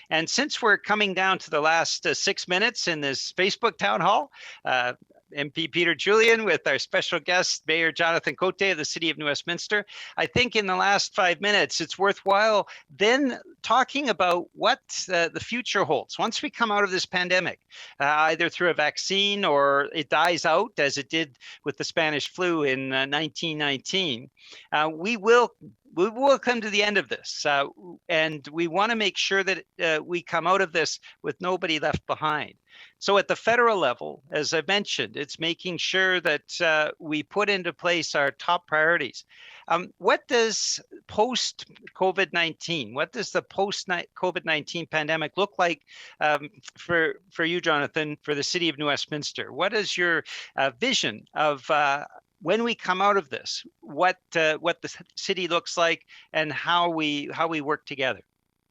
And since we're coming down to the last 6 minutes in this Facebook town hall, MP PeterJulian with our special guest, Mayor Jonathan Cote of the City of New Westminster. I think in the last 5 minutes, it's worthwhile then talking about what the future holds once we come out of this pandemic, either through a vaccine or it dies out as it did with the Spanish flu in 1919. We will come to the end of this, and we want to make sure that we come out of this with nobody left behind. So at the federal level, as I mentioned, it's making sure that we put into place our top priorities. What does post-COVID-19, what does the post-COVID-19 pandemic look like for you, Jonathan, for the City of New Westminster? What is your vision of when we come out of this, what the city looks like and how we work together?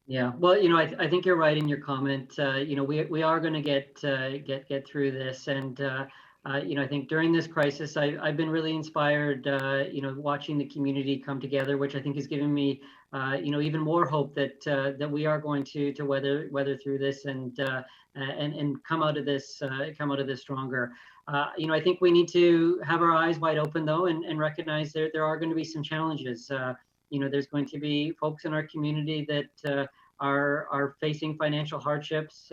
Yeah, well, I think you're right in your comment. We are going to get through this, and I think during this crisis, I've been really inspired. Watching the community come together, which I think has given me, even more hope that we are going to weather through this and come out of this stronger. I think we need to have our eyes wide open though, and recognize there are going to be some challenges. There's going to be folks in our community that are facing financial hardships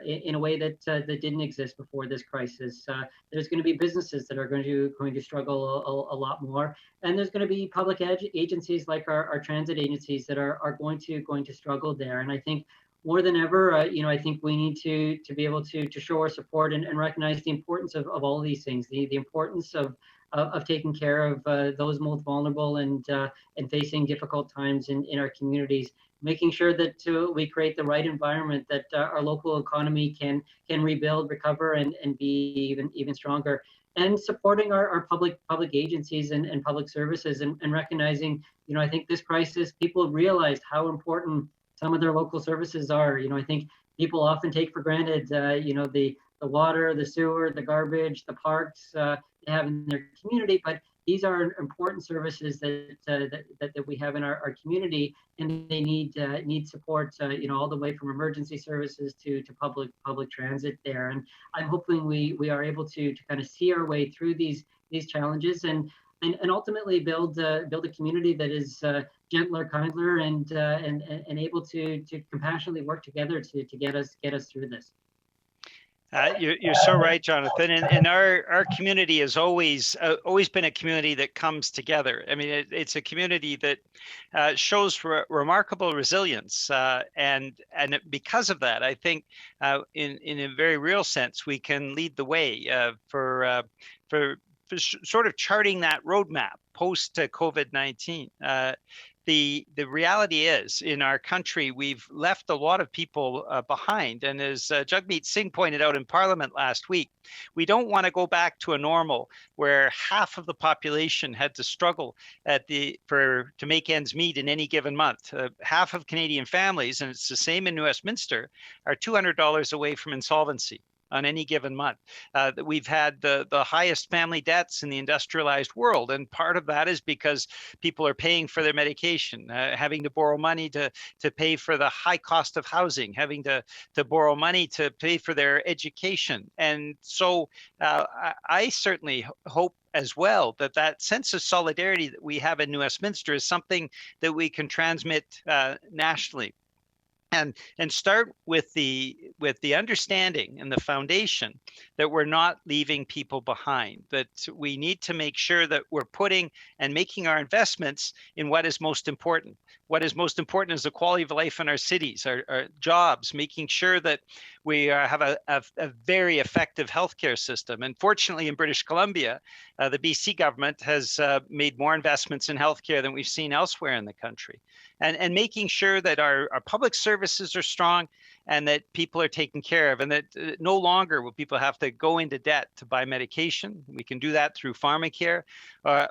in a way that didn't exist before this crisis. There's going to be businesses that are going to struggle a lot more, and there's going to be public agencies like our transit agencies that are going to struggle there. And I think more than ever, I think we need to be able to show our support and recognize the importance of all of these things, the importance of taking care of those most vulnerable and facing difficult times in our communities, making sure that we create the right environment that our local economy can rebuild, recover, and be even stronger, and supporting our public agencies and public services, and recognizing, I think this crisis, people realized how important some of their local services are. I think people often take for granted, the water, the sewer, the garbage, the parks they have in their community, but these are important services that we have in our community, and they need support, all the way from emergency services to public transit there. And I'm hoping we are able to kind of see our way through these challenges and ultimately build a community that is gentler, kinder, and able to compassionately work together to get us through this. You're so right, Jonathan. And our community has always been a community that comes together. I mean, it's a community that shows remarkable resilience, and because of that, I think in a very real sense, we can lead the way for sort of charting that roadmap post COVID-19. The reality is, in our country, we've left a lot of people behind. And as Jagmeet Singh pointed out in Parliament last week, we don't want to go back to a normal where half of the population had to struggle to make ends meet in any given month. Half of Canadian families, and it's the same in New Westminster, are $200 away from insolvency on any given month. We've had the highest family debts in the industrialized world. And part of that is because people are paying for their medication, having to borrow money to pay for the high cost of housing, having to borrow money to pay for their education. And so I certainly hope as well that sense of solidarity that we have in New Westminster is something that we can transmit nationally. And start with the understanding and the foundation that we're not leaving people behind, that we need to make sure that we're putting and making our investments in what is most important. What is most important is the quality of life in our cities, our jobs, making sure that we have a very effective healthcare system. And fortunately, in British Columbia, the BC government has made more investments in healthcare than we've seen elsewhere in the country. And making sure that our public services are strong and that people are taken care of, and that no longer will people have to go into debt to buy medication. We can do that through pharmacare,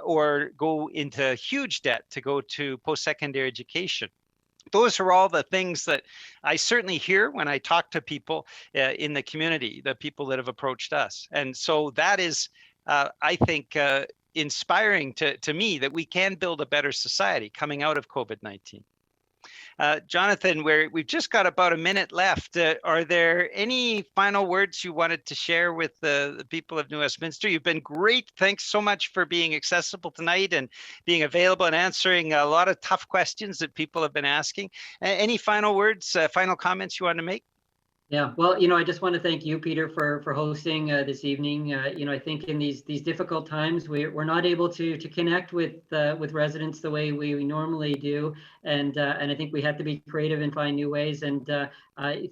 or go into huge debt to go to post-secondary education. Those are all the things that I certainly hear when I talk to people in the community, the people that have approached us. And so that is, I think, inspiring to me that we can build a better society coming out of COVID-19. Jonathan, we've just got about a minute left. Are there any final words you wanted to share with the people of New Westminster? You've been great. Thanks so much for being accessible tonight and being available and answering a lot of tough questions that people have been asking. Any final words, final comments you want to make? Yeah, well, I just want to thank you, Peter, for hosting this evening. I think in these difficult times, we're not able to connect with residents the way we normally do, and I think we have to be creative and find new ways. And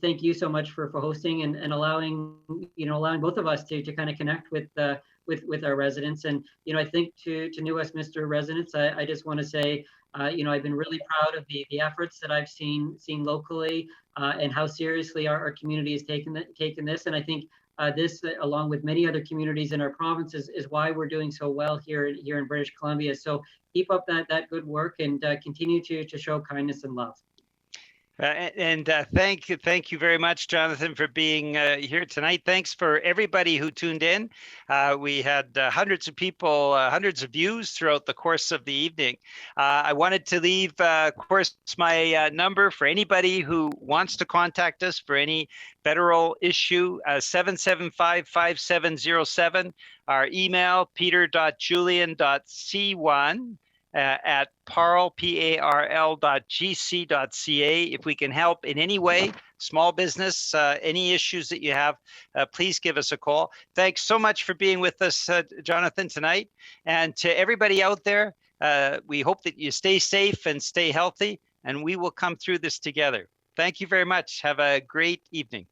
thank you so much for hosting and allowing both of us to kind of connect with our residents. And I think to New Westminster residents, I just want to say, I've been really proud of the efforts that I've seen locally. And how seriously our community has taken this. And I think this, along with many other communities in our provinces, is why we're doing so well here in British Columbia. So keep up that good work and continue to show kindness and love. Thank you very much, Jonathan, for being here tonight. Thanks for everybody who tuned in. We had hundreds of people, hundreds of views throughout the course of the evening. I wanted to leave, of course, my number for anybody who wants to contact us for any federal issue, 775-5707. Our email, peter.julian.c1 at parl.gc.ca. If we can help in any way, small business, any issues that you have, please give us a call. Thanks so much for being with us, Jonathan, tonight. And to everybody out there, we hope that you stay safe and stay healthy, and we will come through this together. Thank you very much. Have a great evening.